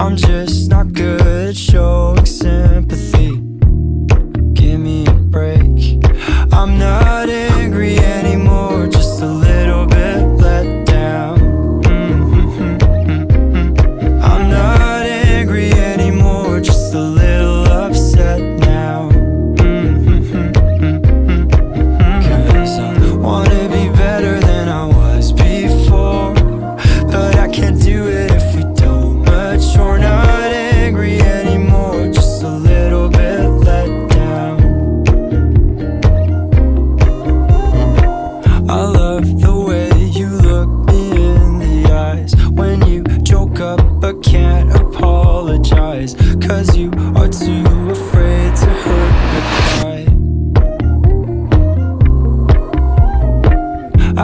I'm just not good at showing sympathy. Give me a break. I'm not angry anymore, just a little bit let down. I'm not angry anymore, just a little upset now. 'Cause I wanna be better than I was before, but I can't do it if we don't mature. Not angry anymore, just a little bit let down. I love the way you look me in the eyes when you joke up but can't apologize, 'cause you are too afraid to hurt your pride.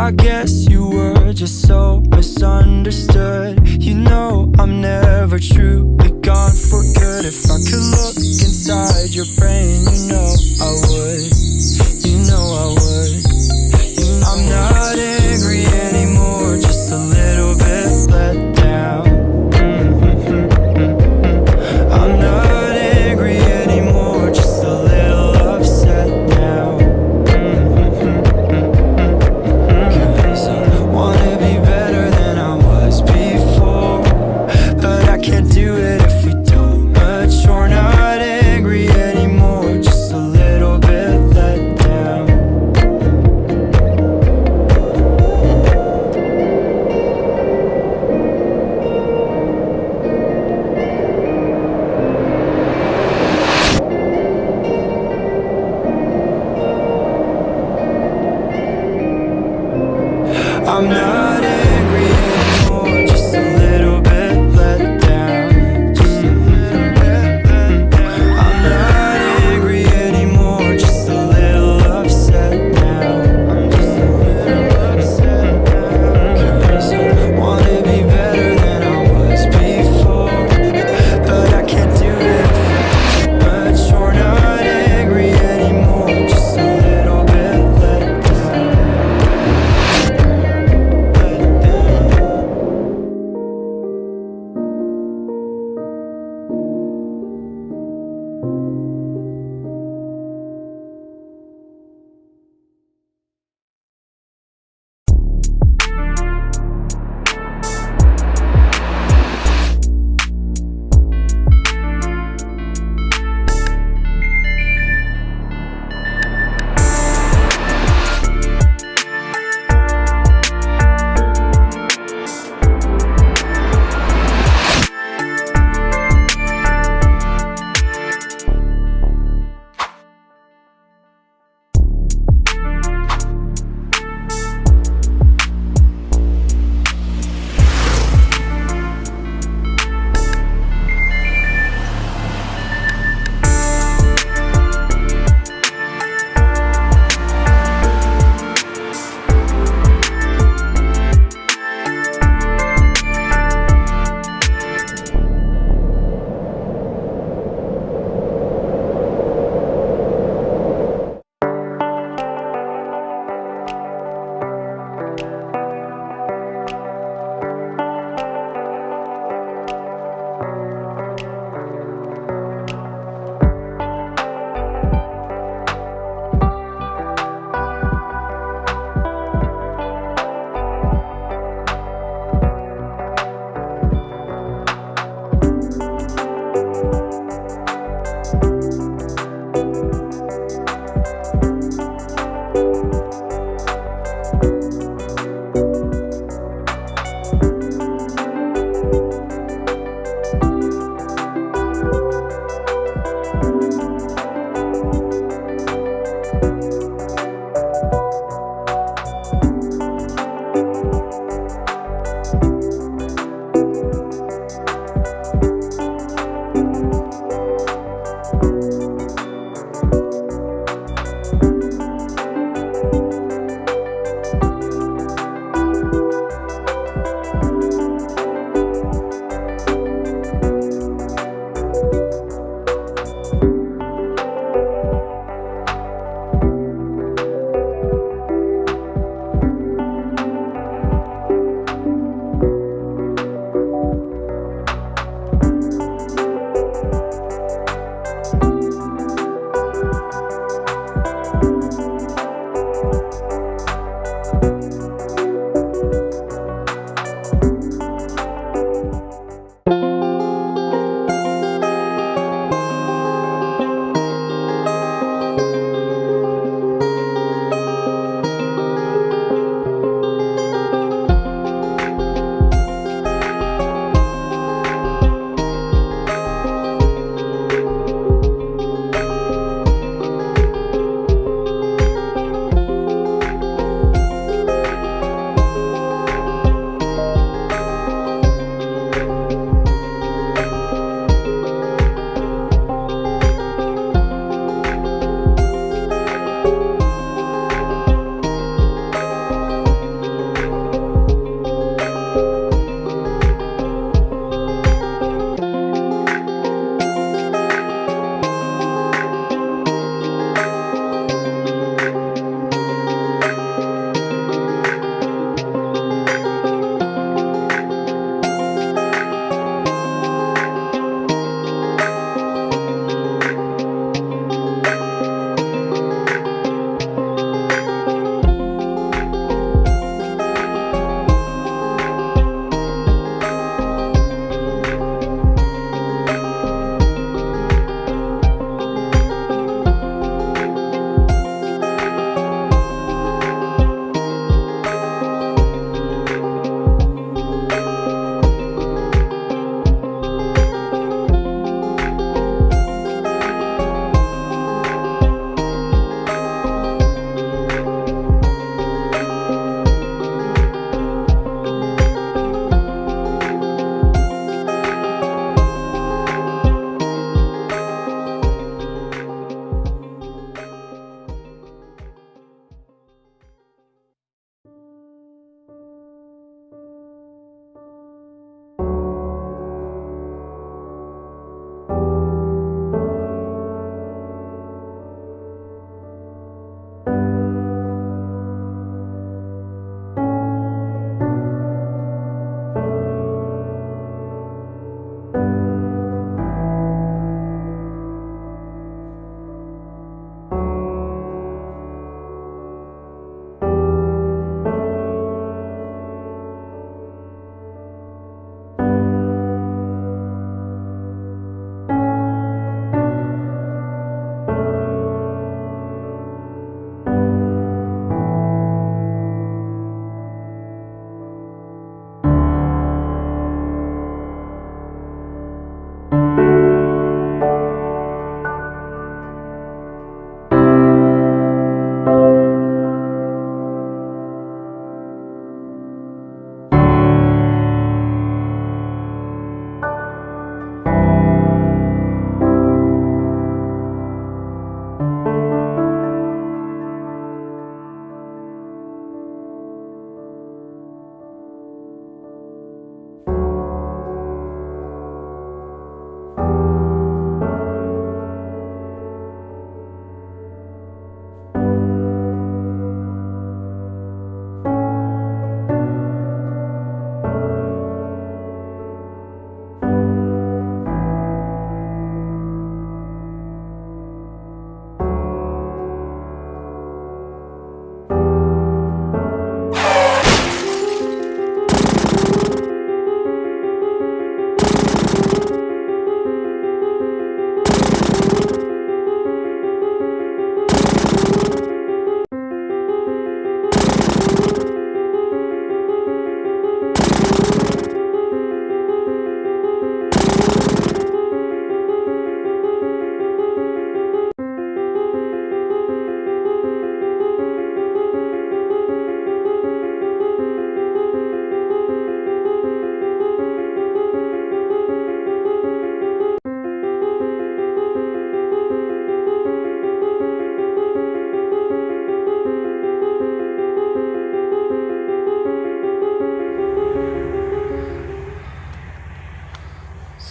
I guess you were just so misunderstood. You know I'm never truly gone for good. If I could look inside your brain, you know I would. You know I would. I'm not angry anymore, just a little bit let down. I'm not angry anymore, just a little upset now. 'Cause I wanna be better than I was before, but I can't do it if we don't mature. Not angry anymore, just a little bit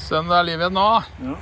Se om det er liv igjen nå. Ja.